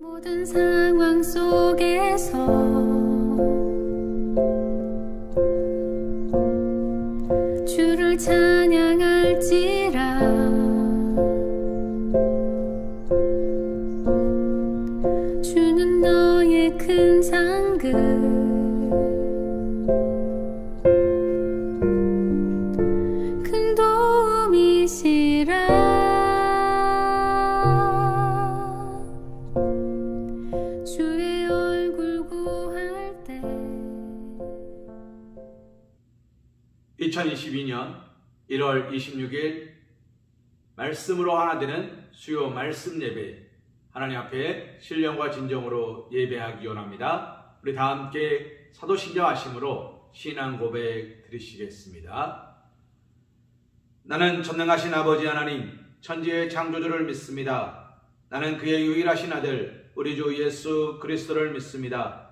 모든 상황 속에서 주를 찬양할지라. 주는 너의 큰 상급, 큰 도움이시라. 주의 얼굴 구할 때. 2022년 1월 26일 말씀으로 하나 되는 수요 말씀 예배, 하나님 앞에 신령과 진정으로 예배하기 원합니다. 우리 다 함께 사도신경 하심으로 신앙 고백 드리시겠습니다. 나는 전능하신 아버지 하나님, 천지의 창조주를 믿습니다. 나는 그의 유일하신 아들 우리 주 예수 그리스도를 믿습니다.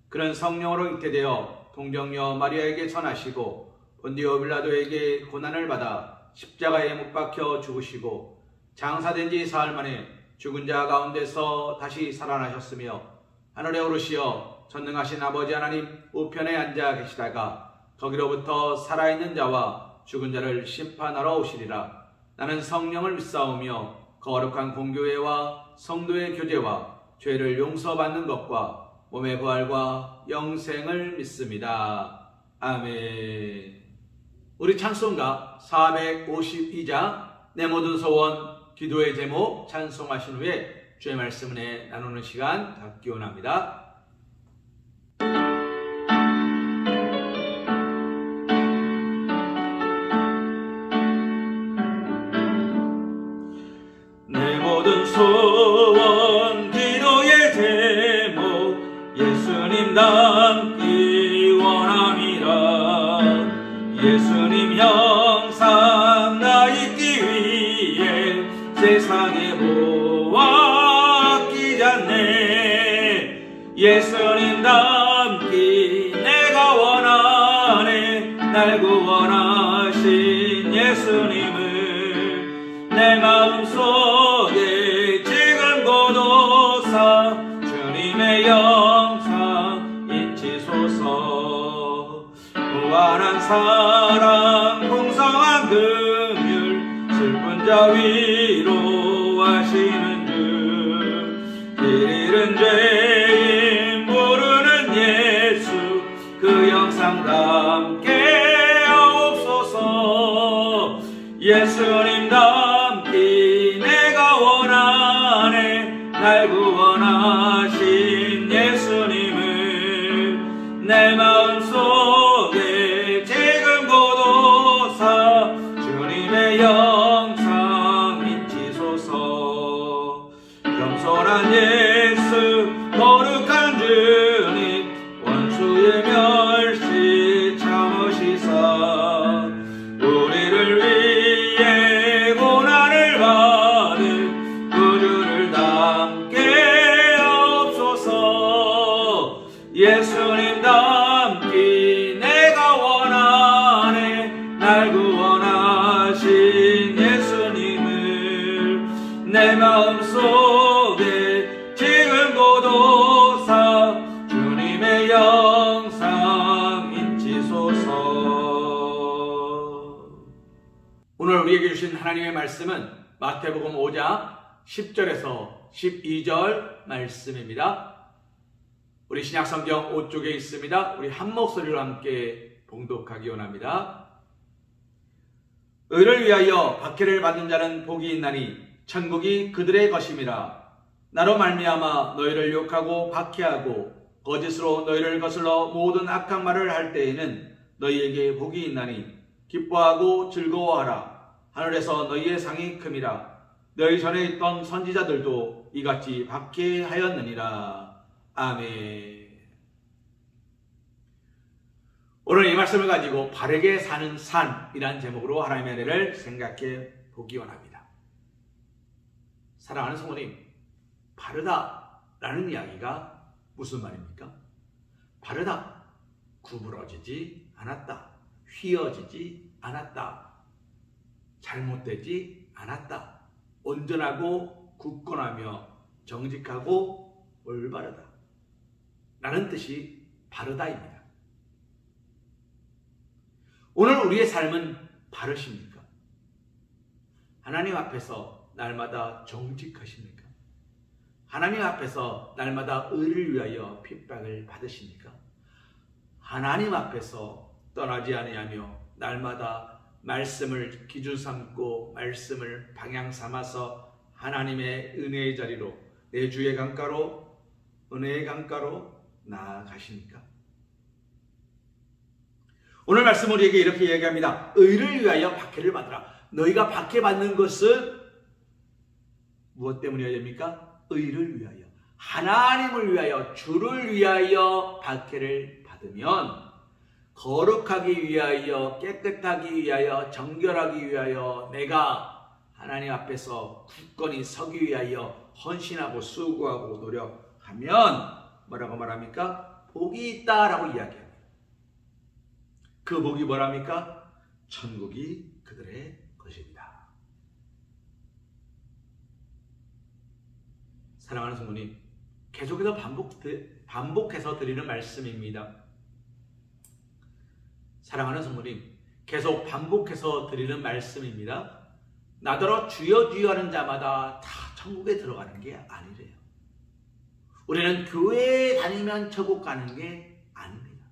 그는 성령으로 잉태되어 동정녀 마리아에게 전하시고 본디오 빌라도에게 고난을 받아 십자가에 못 박혀 죽으시고 장사된 지 사흘 만에 죽은 자 가운데서 다시 살아나셨으며 하늘에 오르시어 전능하신 아버지 하나님 우편에 앉아 계시다가 거기로부터 살아있는 자와 죽은 자를 심판하러 오시리라. 나는 성령을 믿사오며 거룩한 공교회와 성도의 교제와 죄를 용서받는 것과 몸의 부활과 영생을 믿습니다. 아멘. 우리 찬송가 452장 내 모든 소원 기도의 제목 찬송하신 후에 주의 말씀 은혜 나누는 시간 갖기 원합니다. 내 모든 소원 기도의 제목 예수님 닮기 원함이라. 예수님 형상 나 있기 위해 세상에 보았기 전에 예수님 닮기 내가 원하네. 날 구원하신 예수님을 내 마음속에 지금 고도사 주님의 영상 잊히소서. 무한한 사랑 풍성한 긍휼 슬픈 자 위로하시는 주. 길 잃은 죄인 부르는 예수 그 영상 담게 하옵소서. 예수님 담기 내가 원하네. 날 구원하신 예수님을 내 마음속에 지금 고도사 주님의 영상 잊히소서. 겸손한 예수 거룩한 주님 원수의 멸시 참으시사 우리를 위해 고난을 받은 구주를 담게 하옵소서. 예수님 담기 내가 원하네. 날 구원하신 예수님을 내 마음속에 지금 고도사 주님의 영상 잊히소서. 오늘 우리에게 주신 하나님의 말씀은 마태복음 5장 10절에서 12절 말씀입니다. 우리 신약성경 5쪽에 있습니다. 우리 한 목소리로 함께 봉독하기 원합니다. 의를 위하여 박해를 받는 자는 복이 있나니 천국이 그들의 것임이라. 나로 말미암아 너희를 욕하고 박해하고 거짓으로 너희를 거슬러 모든 악한 말을 할 때에는 너희에게 복이 있나니 기뻐하고 즐거워하라. 하늘에서 너희의 상이 큼이라. 너희 전에 있던 선지자들도 이같이 박해하였느니라. 아멘. 오늘 이 말씀을 가지고 바르게 사는 산이라는 제목으로 하나님의 은혜를 생각해 보기 원합니다. 사랑하는 성도님, 바르다라는 이야기가 무슨 말입니까? 바르다, 구부러지지 않았다, 휘어지지 않았다, 잘못되지 않았다, 온전하고 굳건하며 정직하고 올바르다 라는 뜻이 바르다입니다. 오늘 우리의 삶은 바르십니까? 하나님 앞에서 날마다 정직하십니까? 하나님 앞에서 날마다 의를 위하여 핍박을 받으십니까? 하나님 앞에서 떠나지 아니하며 날마다 말씀을 기준 삼고 말씀을 방향 삼아서 하나님의 은혜의 자리로 내 주의 강가로 은혜의 강가로 나아가십니까? 오늘 말씀 우리에게 이렇게 이야기합니다. 의를 위하여 박해를 받으라. 너희가 박해받는 것은 무엇 때문이어야 됩니까? 의를 위하여, 하나님을 위하여, 주를 위하여 박해를 받으면 거룩하기 위하여, 깨끗하기 위하여, 정결하기 위하여 내가 하나님 앞에서 굳건히 서기 위하여 헌신하고 수고하고 노력하면 뭐라고 말합니까? 복이 있다라고 이야기합니다. 그 복이 뭐랍니까? 천국이 그들의 것입니다. 사랑하는 성도님, 계속해서 반복해서 드리는 말씀입니다. 사랑하는 성도님, 계속 반복해서 드리는 말씀입니다. 나더러 주여 주여 하는 자마다 다 천국에 들어가는 게 아니래요. 우리는 교회에 다니면 천국 가는 게 아닙니다.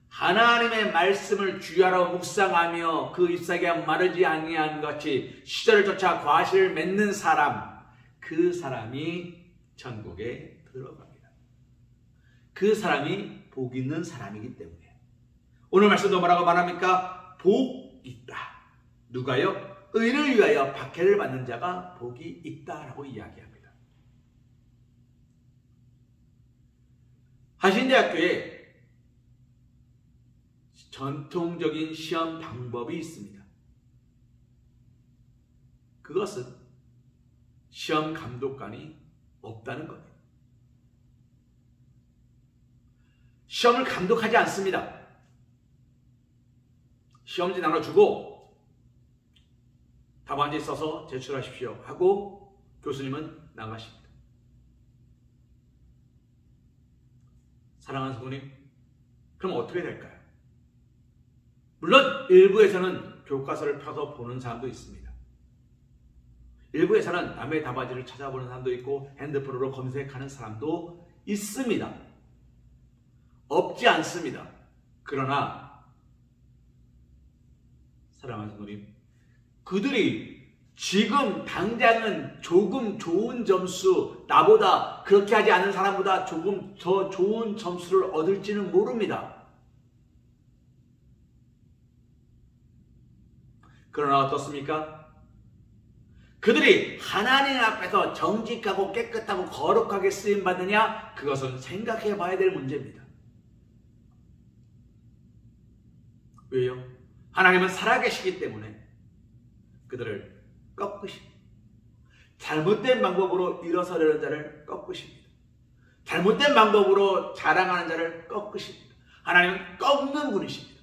하나님의 말씀을 주야로 묵상하며 그 잎사귀가 마르지 아니한 것이 시절을 쫓아 과실을 맺는 사람, 그 사람이 천국에 들어갑니다. 그 사람이 복 있는 사람이기 때문에 오늘 말씀도 뭐라고 말합니까? 복 있다. 누가요? 의를 위하여 박해를 받는 자가 복이 있다라고 이야기합니다. 한신대학교에 전통적인 시험 방법이 있습니다. 그것은 시험 감독관이 없다는 겁니다. 시험을 감독하지 않습니다. 시험지 나눠주고 답안지 써서 제출하십시오 하고 교수님은 나가십니다. 사랑하는 성도님, 그럼 어떻게 될까요? 물론 일부에서는 교과서를 펴서 보는 사람도 있습니다. 일부에서는 남의 답안지를 찾아보는 사람도 있고 핸드폰으로 검색하는 사람도 있습니다. 없지 않습니다. 그러나 사랑하는 성도님, 그들이 지금 당장은 조금 좋은 점수, 나보다 그렇게 하지 않은 사람보다 조금 더 좋은 점수를 얻을지는 모릅니다. 그러나 어떻습니까? 그들이 하나님 앞에서 정직하고 깨끗하고 거룩하게 쓰임받느냐? 그것은 생각해 봐야 될 문제입니다. 왜요? 하나님은 살아계시기 때문에 그들을 꺾으십니다. 잘못된 방법으로 일어서려는 자를 꺾으십니다. 잘못된 방법으로 자랑하는 자를 꺾으십니다. 하나님은 꺾는 분이십니다.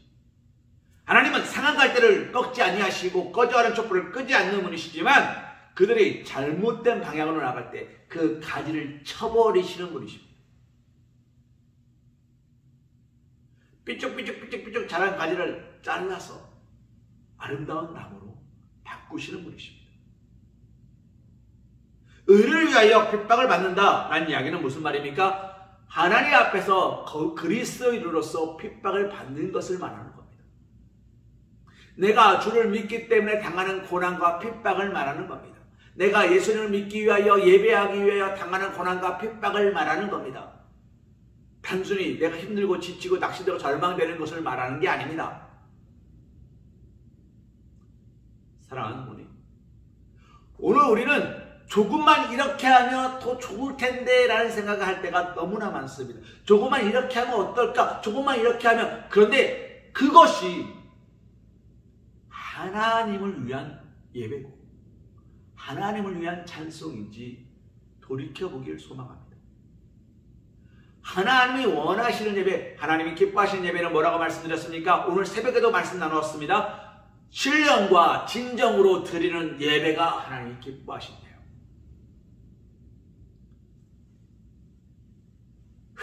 하나님은 상한 갈대를 꺾지 아니하시고 꺼져가는 촛불을 끄지 않는 분이시지만 그들이 잘못된 방향으로 나갈 때 그 가지를 쳐버리시는 분이십니다. 삐쭉삐쭉 자란 가지를 잘라서 아름다운 나무로 바꾸시는 분이십니다. 의를 위하여 핍박을 받는다라는 이야기는 무슨 말입니까? 하나님 앞에서 그리스도인으로서 핍박을 받는 것을 말하는 겁니다. 내가 주를 믿기 때문에 당하는 고난과 핍박을 말하는 겁니다. 내가 예수님을 믿기 위하여 예배하기 위하여 당하는 고난과 핍박을 말하는 겁니다. 단순히 내가 힘들고 지치고 낚시되고 절망되는 것을 말하는 게 아닙니다. 사랑하는 분이, 오늘 우리는 조금만 이렇게 하면 더 좋을 텐데 라는 생각을 할 때가 너무나 많습니다. 조금만 이렇게 하면 어떨까? 조금만 이렇게 하면, 그런데 그것이 하나님을 위한 예배고 하나님을 위한 찬송인지 돌이켜보기를 소망합니다. 하나님이 원하시는 예배, 하나님이 기뻐하시는 예배는 뭐라고 말씀드렸습니까? 오늘 새벽에도 말씀 나누었습니다. 신령과 진정으로 드리는 예배가 하나님이 기뻐하신대요.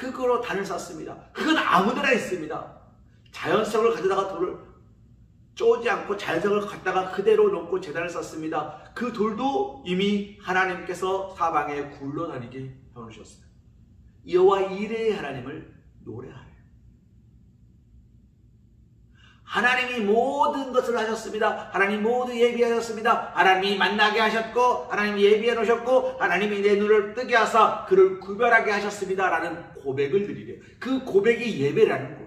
흙으로 단을 쌓습니다. 흙은 아무데나 있습니다. 자연석을 가져다가 돌을 쪼지 않고 자연석을 갖다가 그대로 놓고 제단을 쌓습니다. 그 돌도 이미 하나님께서 사방에 굴러다니게 해놓으셨어요. 여호와 이레의 하나님을 노래하래요. 하나님이 모든 것을 하셨습니다. 하나님 모두 예비하셨습니다. 하나님이 만나게 하셨고 하나님이 예비해 놓으셨고 하나님이 내 눈을 뜨게 하사 그를 구별하게 하셨습니다 라는 고백을 드리래요. 그 고백이 예배라는 거예요.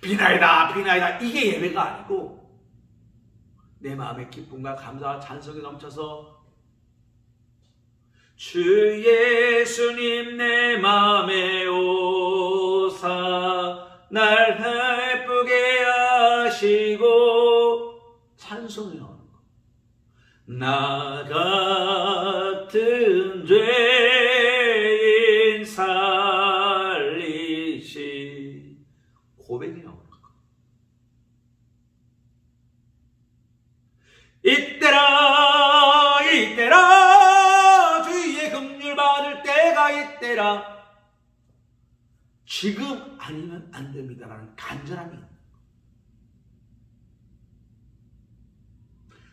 비나이다 비나이다 이게 예배가 아니고 내 마음의 기쁨과 감사와 찬송이 넘쳐서 주 예수님 내 마음에 오사 날 예쁘게 하시고 찬송이 나오는 거. 나 같은 죄인 살리시 고백이 나오는 거. 이때라 이때라 받을 때가 있대라. 지금 아니면 안 됩니다라는 간절함이 있는 거예요.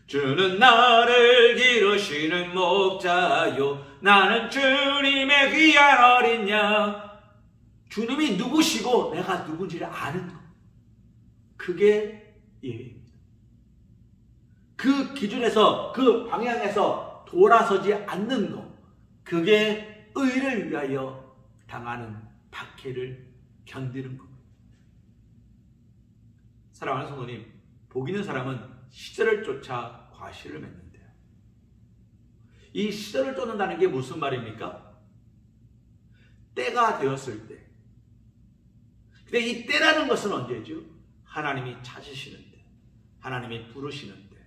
주는 나를 기르시는 목자요 나는 주님의 귀한 어린 양. 주님이 누구시고 내가 누군지를 아는 것, 그게 예배입니다. 그 기준에서 그 방향에서 돌아서지 않는 것, 그게 의를 위하여 당하는 박해를 견디는 겁니다. 사랑하는 성도님, 복 있는 사람은 시절을 쫓아 과실을 맺는데요. 이 시절을 쫓는다는 게 무슨 말입니까? 때가 되었을 때. 근데 이 때라는 것은 언제죠? 하나님이 찾으시는 때, 하나님이 부르시는 때.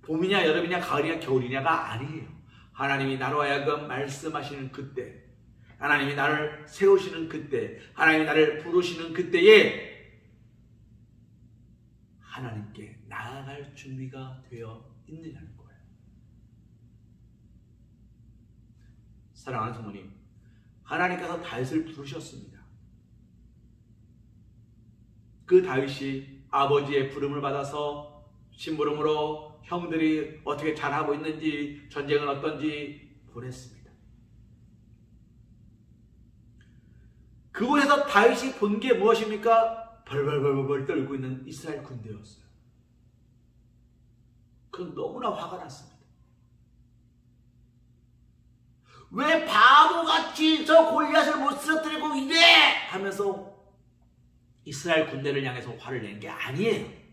봄이냐 여름이냐 가을이냐 겨울이냐가 아니에요. 하나님이 나로 하여금 말씀하시는 그때, 하나님이 나를 세우시는 그때, 하나님이 나를 부르시는 그때에 하나님께 나아갈 준비가 되어 있느냐는 거예요. 사랑하는 성도님, 하나님께서 다윗을 부르셨습니다. 그 다윗이 아버지의 부름을 받아서 심부름으로 형들이 어떻게 잘하고 있는지, 전쟁은 어떤지 보냈습니다. 그곳에서 다윗이 본 게 무엇입니까? 벌벌벌벌 떨고 있는 이스라엘 군대였어요. 그건 너무나 화가 났습니다. 왜 바보같이 저 골리앗을 못 쓰러뜨리고 이래! 하면서 이스라엘 군대를 향해서 화를 내는 게 아니에요.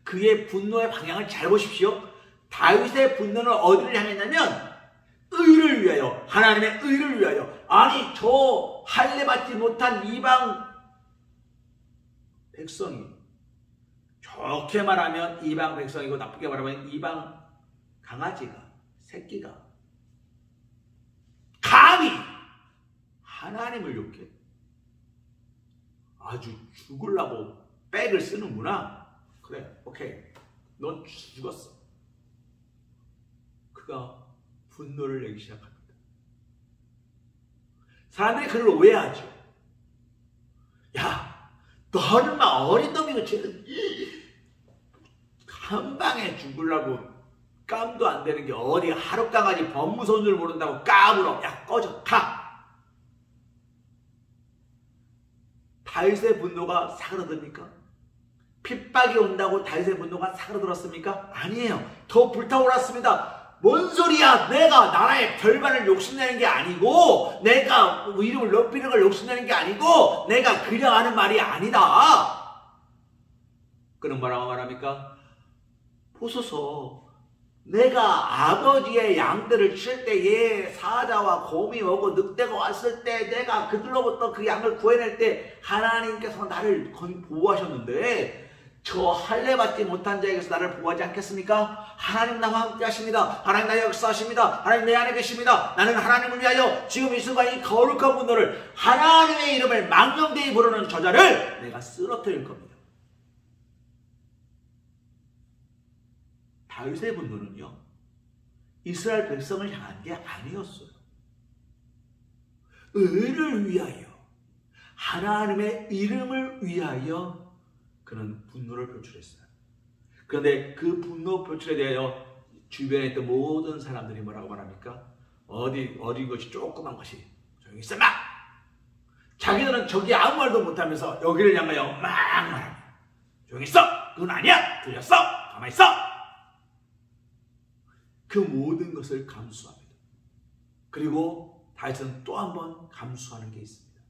그의 분노의 방향을 잘 보십시오. 다윗의 분노는 어디를 향했냐면 의를 위하여, 하나님의 의를 위하여. 아니 저 할례받지 못한 이방 백성이, 좋게 말하면 이방 백성이고 나쁘게 말하면 이방 강아지가, 새끼가 감히 하나님을 욕해. 아주 죽으려고 백을 쓰는구나. 그래, 오케이. 넌 죽었어. 그가 분노를 내기 시작합니다. 사람들이 그를 오해하죠. 야, 너는 막 어린 놈이고 쟤는 한 방에 죽으려고 깜도 안 되는 게 어디 하루 강아지 법무서운 줄 모른다고 까불어. 야, 꺼져, 가. 다윗의 분노가 사그라듭니까? 핍박이 온다고 다윗의 분노가 사그라들었습니까? 아니에요. 더 불타올랐습니다. 뭔 소리야? 내가 나라의 별반을 욕심내는 게 아니고, 내가 이름을 높이는 걸 욕심내는 게 아니고, 내가 그냥 하는 말이 아니다. 그는 뭐라고 말합니까? 보소서, 내가 아버지의 양들을 칠 때에 사자와 곰이 오고 늑대가 왔을 때 내가 그들로부터 그 양을 구해낼 때 하나님께서 나를 보호하셨는데, 저 할례받지 못한 자에게서 나를 보호하지 않겠습니까? 하나님 나와 함께 하십니다. 하나님 나의 역사하십니다. 하나님 내 안에 계십니다. 나는 하나님을 위하여 지금 이 순간 이 거룩한 분노를, 하나님의 이름을 망령되이 부르는 저자를 내가 쓰러뜨릴 겁니다. 다윗의 분노는요, 이스라엘 백성을 향한 게 아니었어요. 의를 위하여, 하나님의 이름을 위하여 그는 분노를 표출했어요. 그런데 그 분노 표출에 대하여 주변에 있던 모든 사람들이 뭐라고 말합니까? 어린 것이 조그만 것이 조용히 있어라. 자기들은 저기 아무 말도 못하면서 여기를 향하여 막 말합니다. 조용히 있어. 그건 아니야. 들렸어. 가만히 있어. 그 모든 것을 감수합니다. 그리고 다윗은 또 한 번 감수하는 게 있습니다.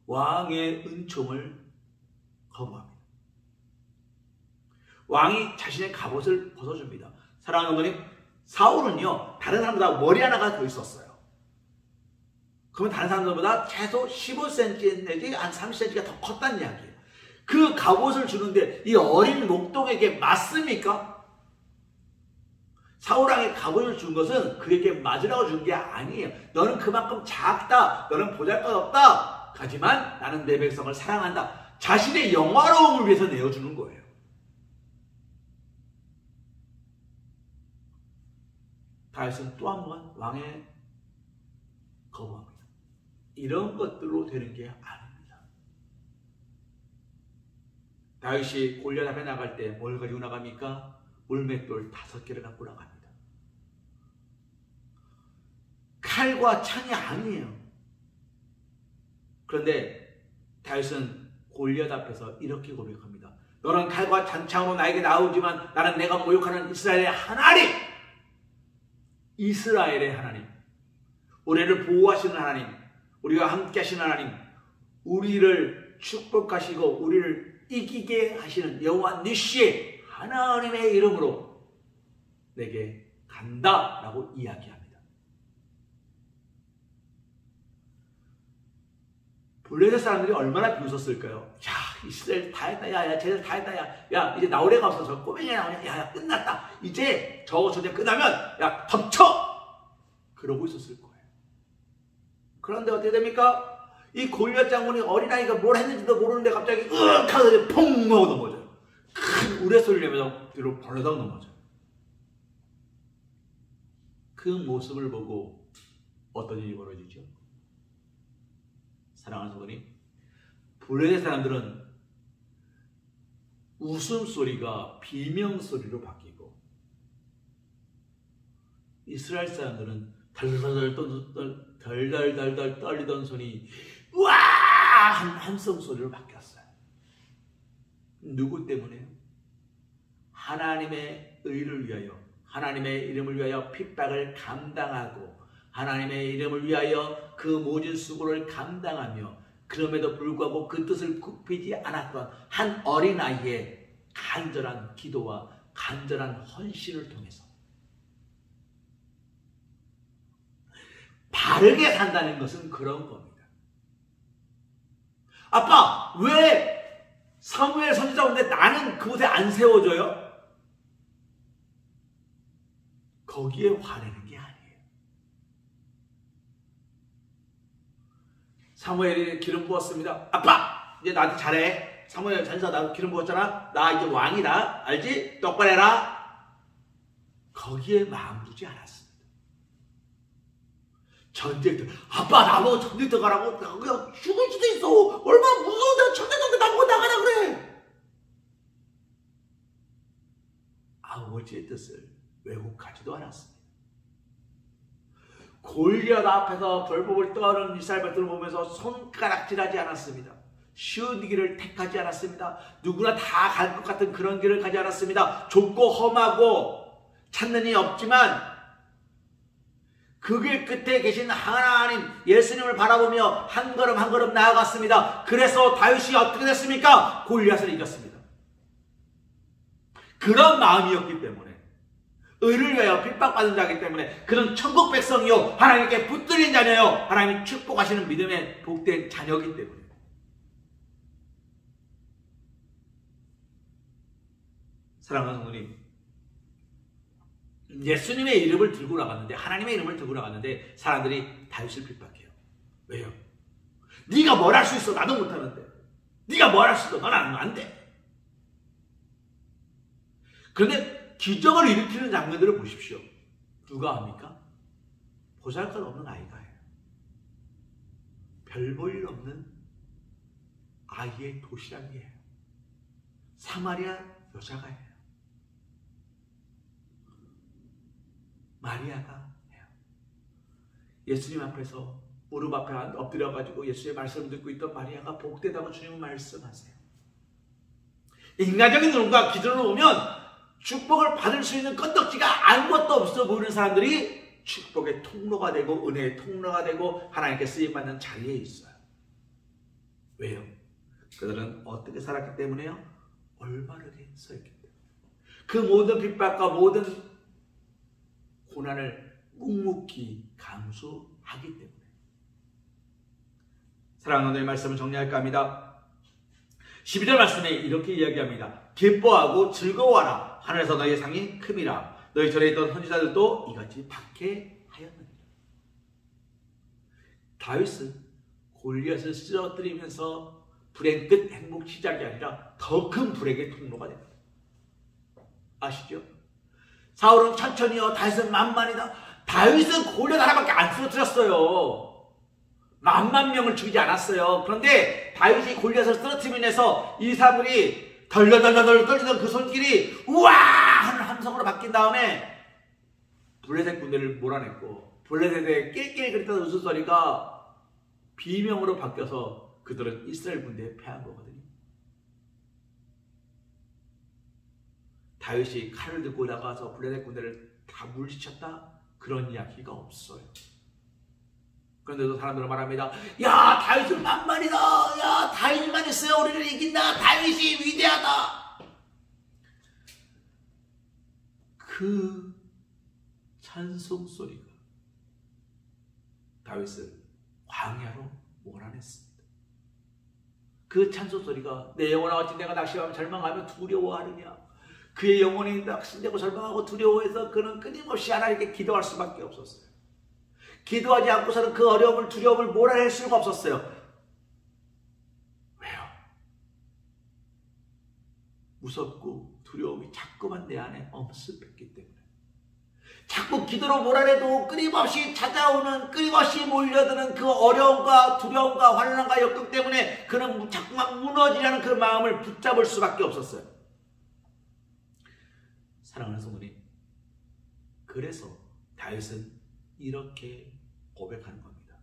왕의 은총을 거부합니다. 왕이 자신의 갑옷을 벗어줍니다. 사랑하는 어머님, 사울은요 다른 사람보다 머리 하나가 더 있었어요. 그러면 다른 사람들보다 최소 15cm 내지 한 30cm가 더 컸다는 이야기예요. 그 갑옷을 주는데 이 어린 목동에게 맞습니까? 사울왕의 갑옷을 준 것은 그에게 맞으라고 준 게 아니에요. 너는 그만큼 작다. 너는 보잘것없다. 하지만 나는 내 백성을 사랑한다. 자신의 영화로움을 위해서 내어주는 거예요. 다윗은 또 한 번 왕의 거부합니다. 이런 것들로 되는 게 아닙니다. 다윗이 골리앗 앞에 나갈 때 뭘 가지고 나갑니까? 물맷돌 5개를 갖고 나갑니다. 칼과 창이 아니에요. 그런데 다윗은 골리앗 앞에서 이렇게 고백합니다. 너는 칼과 창으로 나에게 나오지만 나는 내가 모욕하는 이스라엘의 하나님, 이스라엘의 하나님, 우리를 보호하시는 하나님, 우리와 함께 하시는 하나님, 우리를 축복하시고 우리를 이기게 하시는 여호와 니시 하나님의 이름으로 내게 간다라고 이야기합니다. 블레셋 사람들이 얼마나 비웃었을까요? 야, 이스라엘 다 했다. 야, 쟤들 다 했다. 야, 이제 나올 애가 없어서 꼬맹이 나오냐. 야, 끝났다. 이제 저거 끝나면 야, 덮쳐! 그러고 있었을 거예요. 그런데 어떻게 됩니까? 이 골리앗 장군이 어린아이가 뭘 했는지도 모르는데 갑자기 으악 하고 퐁 하고 넘어져요. 큰 우레소리를 내면서 뒤로 벌러덩 넘어져요. 그 모습을 보고 어떤 일이 벌어지죠? 사랑하는 성도님, 블레셋 사람들은 웃음소리가 비명소리로 바뀌고 이스라엘 사람들은 덜덜덜 떨리던 손이 우와 한 함성소리로 바뀌었어요. 누구 때문에요? 하나님의 의를 위하여, 하나님의 이름을 위하여 핍박을 감당하고 하나님의 이름을 위하여 그 모진 수고를 감당하며 그럼에도 불구하고 그 뜻을 굽히지 않았던 한 어린아이의 간절한 기도와 간절한 헌신을 통해서 바르게 산다는 것은 그런 겁니다. 아빠, 왜 사무엘 선지자 오는데 나는 그곳에 안 세워져요? 거기에 화내는 게 아니에요. 사무엘이 기름 부었습니다. 아빠, 이제 나한테 잘해. 사무엘 전사 나도 기름 부었잖아. 나 이제 왕이다. 알지? 똑바로 해라. 거기에 마음 두지 않았습니다. 전쟁터, 아빠 나보고 전쟁터 가라고? 그냥 죽을 수도 있어. 얼마나 무서워. 내가 전쟁터 나보고 나가라 그래. 아버지의 뜻을 왜곡하지도 않았습니다. 골리앗 앞에서 벌복을 떠는 이스라엘 백성을 보면서 손가락질하지 않았습니다. 쉬운 길을 택하지 않았습니다. 누구나 다 갈 것 같은 그런 길을 가지 않았습니다. 좁고 험하고 찾는 이 없지만 그 길 끝에 계신 하나님 예수님을 바라보며 한 걸음 한 걸음 나아갔습니다. 그래서 다윗이 어떻게 됐습니까? 골리앗을 이겼습니다. 그런 마음이었기 때문에, 의를 위하여 핍박받는 자이기 때문에 그는 천국 백성이요 하나님께 붙들린 자녀요 하나님이 축복하시는 믿음의 복된 자녀이기 때문에. 사랑하는 성도님, 예수님의 이름을 들고 나갔는데, 하나님의 이름을 들고 나갔는데 사람들이 다윗을 핍박해요. 왜요? 네가 뭘 할 수 있어? 나도 못하는데. 네가 뭘 할 수 있어? 넌 안 돼. 그런데 기적을 일으키는 장면들을 보십시오. 누가 합니까? 보잘것없는 아이가 해요. 별 볼 일 없는 아이의 도시락이에요. 사마리아 여자가 해요. 마리아가 해요. 예수님 앞에서 무릎 앞에 엎드려가지고 예수의 말씀을 듣고 있던 마리아가 복되다고 주님은 말씀하세요. 인간적인 눈과 기준으로 보면 축복을 받을 수 있는 건덕지가 아무것도 없어 보이는 사람들이 축복의 통로가 되고 은혜의 통로가 되고 하나님께 쓰임받는 자리에 있어요. 왜요? 그들은 어떻게 살았기 때문에요? 올바르게 서있기 때문에. 그 모든 핍박과 모든 고난을 묵묵히 감수하기 때문에. 사랑하는 너의 말씀을 정리할까 합니다. 12절 말씀에 이렇게 이야기합니다. 기뻐하고 즐거워하라. 하늘에서 너희의 상이 큼이라. 너희 절에 있던 선지자들도 이같이 박해하였느니라. 다윗은 골리앗을 쓰러뜨리면서 불행 끝 행복 시작이 아니라 더 큰 불행의 통로가 됩니다. 아시죠? 사울은 천천히요, 다윗은 만만이다. 다윗은 골리앗 하나밖에 안 쓰러뜨렸어요. 10,000명을 죽이지 않았어요. 그런데 다윗이 골리앗을 쓰러뜨리면 해서 이 사람들이 덜덜덜덜 떨리던 그 손길이 우와 하는 함성으로 바뀐 다음에 블레셋 군대를 몰아냈고 블레셋의 낄낄거리던 웃음소리가 비명으로 바뀌어서 그들은 이스라엘 군대에 패한 거거든요. 다윗이 칼을 들고 나가서 블레셋 군대를 다 물리쳤다? 그런 이야기가 없어요. 그런데도 사람들은 말합니다. 야, 다윗은 만만이다. 야, 다윗만 있어야 우리를 이긴다. 다윗이 위대하다. 그 찬송 소리가 다윗을 광야로 몰아냈습니다. 그 찬송 소리가 내 영혼아 어찌 내가 낙심하며 절망하며 두려워하느냐. 그의 영혼이 낙심되고 절망하고 두려워해서 그는 끊임없이 하나님께 기도할 수밖에 없었어요. 기도하지 않고서는 그 어려움을 두려움을 몰아낼 수가 없었어요. 왜요? 무섭고 두려움이 자꾸만 내 안에 엄습했기 때문에. 자꾸 기도로 몰아내도 끊임없이 찾아오는, 끊임없이 몰려드는 그 어려움과 두려움과 환난과 역경 때문에 그는 자꾸만 무너지려는 그 마음을 붙잡을 수밖에 없었어요. 사랑하는 성도님, 그래서 다윗은 이렇게 고백하는 겁니다.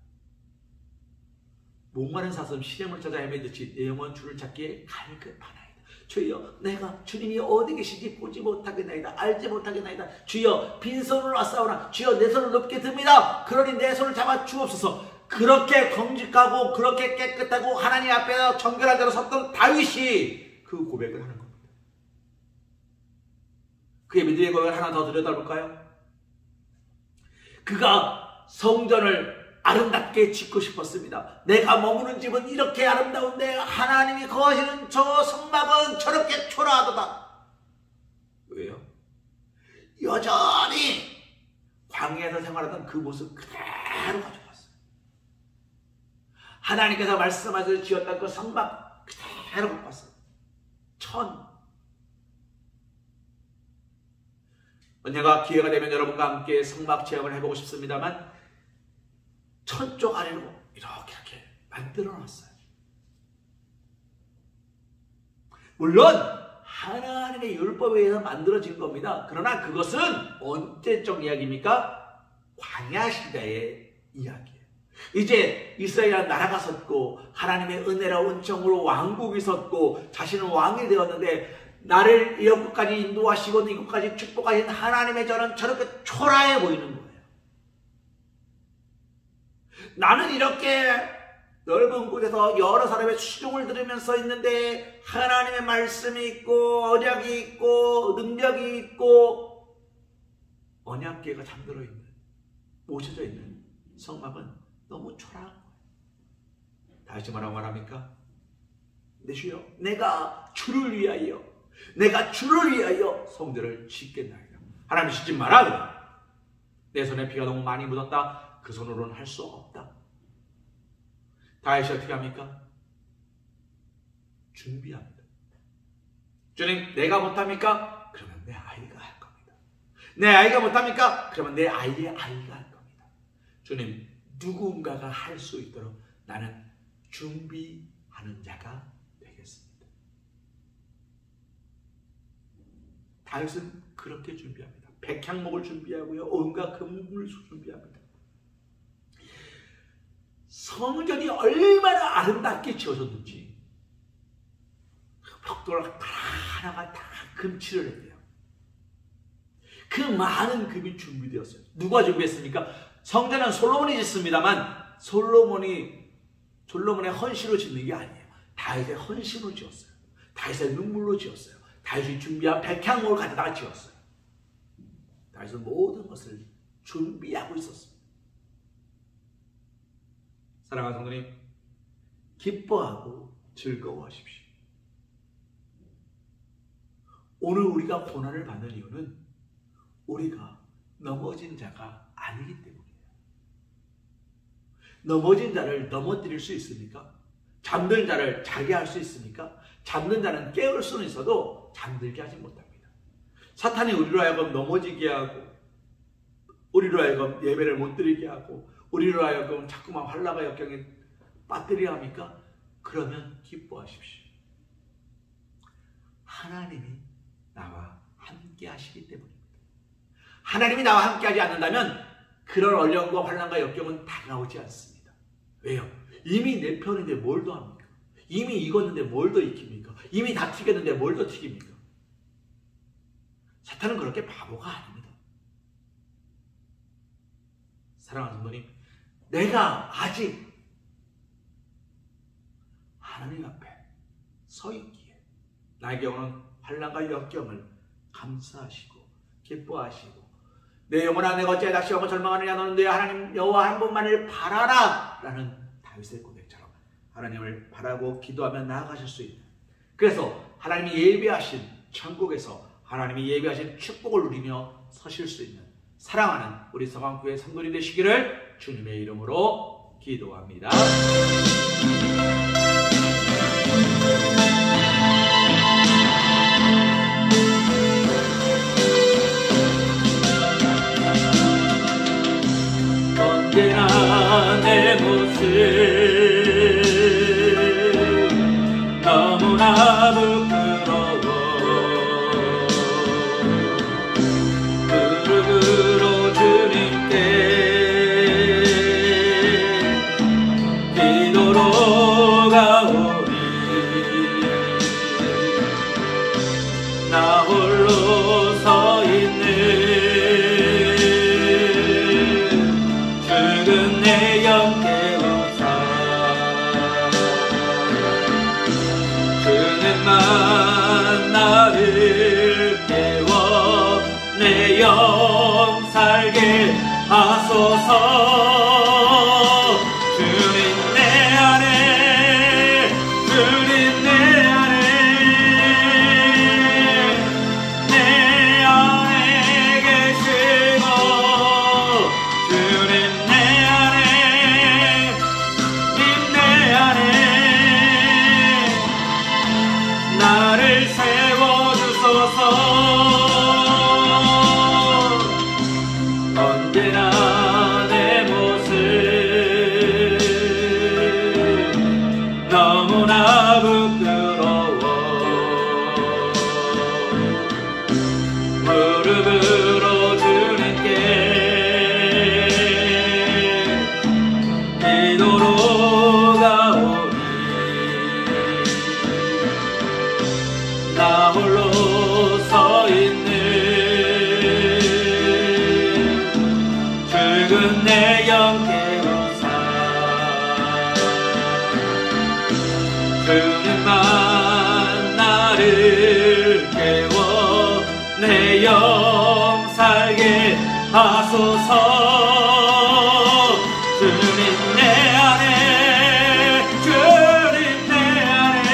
목마른 사슴 시샘을 찾아 헤매듯이 내 영혼 주를 찾기에 갈급하나이다. 주여, 내가 주님이 어디 계신지 보지 못하겠나이다. 알지 못하겠나이다. 주여, 빈손으로 왔사오나 주여 내 손을 높게 듭니다. 그러니 내 손을 잡아 주옵소서. 그렇게 정직하고 그렇게 깨끗하고 하나님 앞에서 정결한 자로 섰던 다윗이 그 고백을 하는 겁니다. 그의 믿음의 고백을 하나 더 들여다볼까요? 그가 성전을 아름답게 짓고 싶었습니다. 내가 머무는 집은 이렇게 아름다운데 하나님이 거하시는 저 성막은 저렇게 초라하도다. 왜요? 여전히 광야에서 생활하던 그 모습 그대로 가져갔어요. 하나님께서 말씀하셔서 지었던 그 성막 그대로 갖고 왔어요. 언젠가 기회가 되면 여러분과 함께 성막 체험을 해보고 싶습니다만 천쪽 아래로 이렇게 만들어놨어요. 물론 하나님의 율법에 의해서 만들어진 겁니다. 그러나 그것은 언제적 이야기입니까? 광야 시대의 이야기예요. 이제 이스라엘 나라가 섰고 하나님의 은혜와 은총으로 왕국이 섰고 자신은 왕이 되었는데 나를 이곳까지 인도하시고 이곳까지 축복하신 하나님의 저는 저렇게 초라해 보이는 거예요. 나는 이렇게 넓은 곳에서 여러 사람의 수종을 들으면서 있는데 하나님의 말씀이 있고 언약이 있고 능력이 있고 언약궤가 잠들어 있는, 모셔져 있는 성막은 너무 초라한 거예요. 다시 뭐라고 말합니까? 내 주여, 내가 주를 위하여 성전을 짓겠나이다. 하나님 짓지 마라. 내 손에 피가 너무 많이 묻었다. 그 손으로는 할 수 없다. 다윗이 어떻게 합니까? 준비합니다. 주님, 내가 못합니까? 그러면 내 아이가 할 겁니다. 내 아이가 못합니까? 그러면 내 아이의 아이가 할 겁니다. 주님, 누군가가 할 수 있도록 나는 준비하는 자가 되겠습니다. 다윗은 그렇게 준비합니다. 백향목을 준비하고요. 온갖 금물을 준비합니다. 성전이 얼마나 아름답게 지어졌는지 벽돌 하나가 다 금칠을 했대요. 그 많은 금이 준비되었어요. 누가 준비했습니까? 성전은 솔로몬이 짓습니다만 솔로몬의 헌신으로 짓는 게 아니에요. 다윗의 헌신으로 지었어요. 다윗의 눈물로 지었어요. 다윗이 준비한 백향목을 가져다가 지었어요. 다윗은 모든 것을 준비하고 있었습니다. 사랑하는 성도님, 기뻐하고 즐거워하십시오. 오늘 우리가 고난을 받는 이유는 우리가 넘어진 자가 아니기 때문이에요. 넘어진 자를 넘어뜨릴 수 있습니까? 잠든 자를 자게 할 수 있습니까? 잠든 자는 깨울 수는 있어도 잠들게 하지 못합니다. 사탄이 우리로 하여금 넘어지게 하고, 우리로 하여금 예배를 못 드리게 하고, 우리로 하여금 자꾸만 환락의 역경에 빠뜨려야 합니까? 그러면 기뻐하십시오. 하나님이 나와 함께 하시기 때문입니다. 하나님이 나와 함께 하지 않는다면 그런 어려움과 환난과 역경은 다가오지 않습니다. 왜요? 이미 내 편인데 뭘 더 합니까? 이미 익었는데 뭘 더 익힙니까? 이미 다 튀겼는데 뭘 더 튀깁니까? 사탄은 그렇게 바보가 아닙니다. 사랑하는 성도님, 내가 아직 하나님 앞에 서 있기에 나에게 오는 환난과 역경을 감사하시고 기뻐하시고, 내 영혼아 내가 어찌 다시 영혼 절망하느냐, 너는 내 하나님 여호와 한 분만을 바라라 라는 다윗의 고백처럼 하나님을 바라고 기도하며 나아가실 수 있는, 그래서 하나님이 예비하신 천국에서 하나님이 예비하신 축복을 누리며 서실 수 있는 사랑하는 우리 서강교회 성도님 되시기를 주님의 이름으로 기도합니다. 언제나 내 모습 너무나 부끄러워 무릎으로 주님께 기도로 가오니 나 홀로 서 있는 내 영 깨우사 주님만 나를 깨워 내 영 살게 하소서. 주님 내 안에 주님 내 안에 내 안에 계시고 주님 나를 세워주소서. 언제나 내 모습 너무나 부끄러워 무릎으로 주님께 기도로 가오니 나 홀로 서 있는 죽은 내 영 깨우사 주님만 나를 깨워 내 영 살게 하소서. 주님 내 안에 주님 내 안에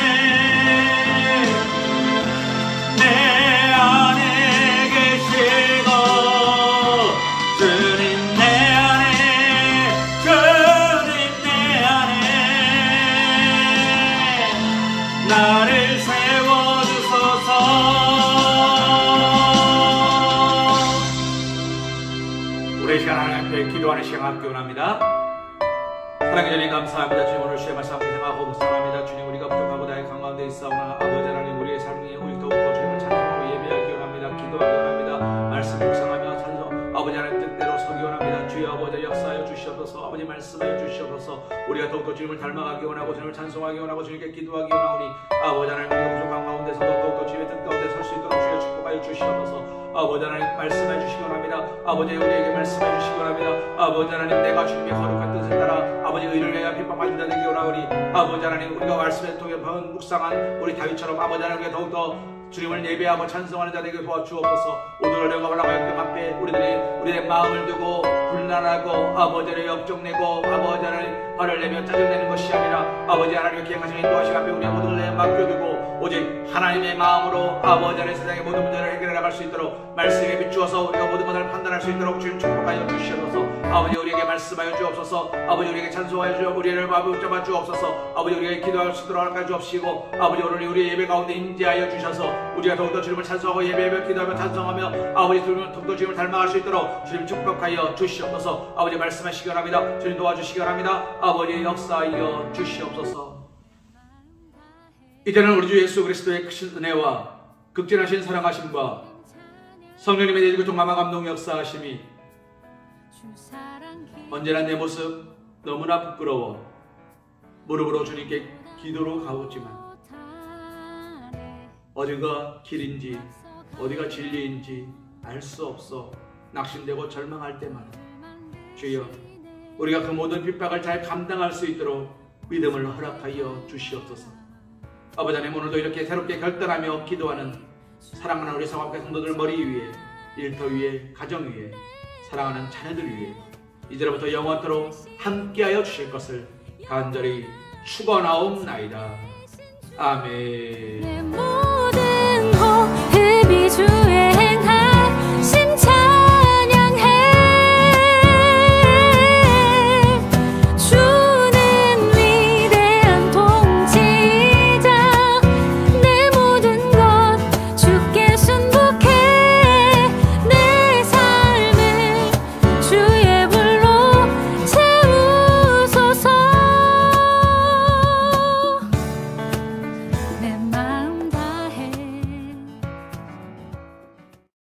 내 안에 계시고 주님 내 안에 주님 내 안에 나를 세워주소서. 우리 시간 하나님 앞에 기도하는 시간 갖기 원합니다. 하나님 여러분 감사합니다. 주님 오늘 주의 말씀 앞에 행하고 묵상합니다. 주님 우리가 부족하고 나의 강가운데 있사오나 아버지 하나님 우리의 삶에 우리 더욱더 주님을 찬송하고 예배하기 원합니다. 기도하기 원합니다. 말씀 묵상하며 찬송 아버지 하나님 뜻대로 서기 원합니다. 주여 아버지 역사하여 주시옵소서. 아버지 말씀하여 주시옵소서. 우리가 더욱더 주님을 닮아가기 원하고 주님을 찬송하기 원하고 주님께 기도하기 원하오니 아버지 하나님 우리가 부족한 가운데서도 더욱더 주님의 뜻 가운데 설 수 있도록 주여 축복하여 주시옵소서. 아버지 하나님 말씀해 주시기 원합니다. 아버지 우리에게 말씀해 주시기 원합니다. 아버지 하나님 내가 주님의 거룩한 뜻을 따라 아버지 의를 위하여 핍박받는 자 되기 원하오니 아버지 하나님 우리가 말씀에 통해 묵상한 우리 다윗처럼 아버지 하나님께 더욱더 주님을 예배하고 찬송하는 자 되게 도와주옵소서. 오늘 영광을 하여 앞에 우리의 마음을 두고 불난하고 아버지를 역정내고 아버지 하나님 화를 내며 짜증내는 것이 아니라 아버지 하나님의 기행하신 인도하신 앞에 우리의 모든 것을 맡겨두고 오직 하나님의 마음으로 아버지 하나님 세상의 모든 문제를 해결해 나갈 수 있도록 말씀에 비추어서 우리가 모든 것을 판단할 수 있도록 주님 축복하여 주시옵소서. 아버지 우리에게 말씀하여 주옵소서. 아버지 우리에게 찬송하여 주옵소서. 우리를 마음을 붙잡아 주옵소서. 아버지 우리에게 기도할 수 있도록 하여 주옵시고 아버지 오늘 우리의 예배 가운데 임재하여 주셔서 우리가 더욱더 주님을 찬송하고 예배하며 기도하며 찬송하며 아버지 더욱더 주님을 닮아갈 수 있도록 주님 축복하여 주시옵소서. 아버지 말씀하시기 원합니다. 주님 도와주시기 원합니다. 아버지 역사하여 주시옵소서. 이제는 우리 주 예수 그리스도의 크신 은혜와 극진하신 사랑하심과 성령님의 내리고 동감화 감동 역사하심이 언제나 내 모습 너무나 부끄러워 무릎으로 주님께 기도로 가오지만 어디가 길인지 어디가 진리인지 알 수 없어 낙심되고 절망할 때마다 주여 우리가 그 모든 핍박을 잘 감당할 수 있도록 믿음을 허락하여 주시옵소서. 아버지 하나님 오늘도 이렇게 새롭게 결단하며 기도하는 사랑하는 우리 성악회 성도들 머리 위에 일터 위에 가정 위에 사랑하는 자녀들 위에 이제로부터 영원토록 함께하여 주실 것을 간절히 축원하옵나이다. 아멘.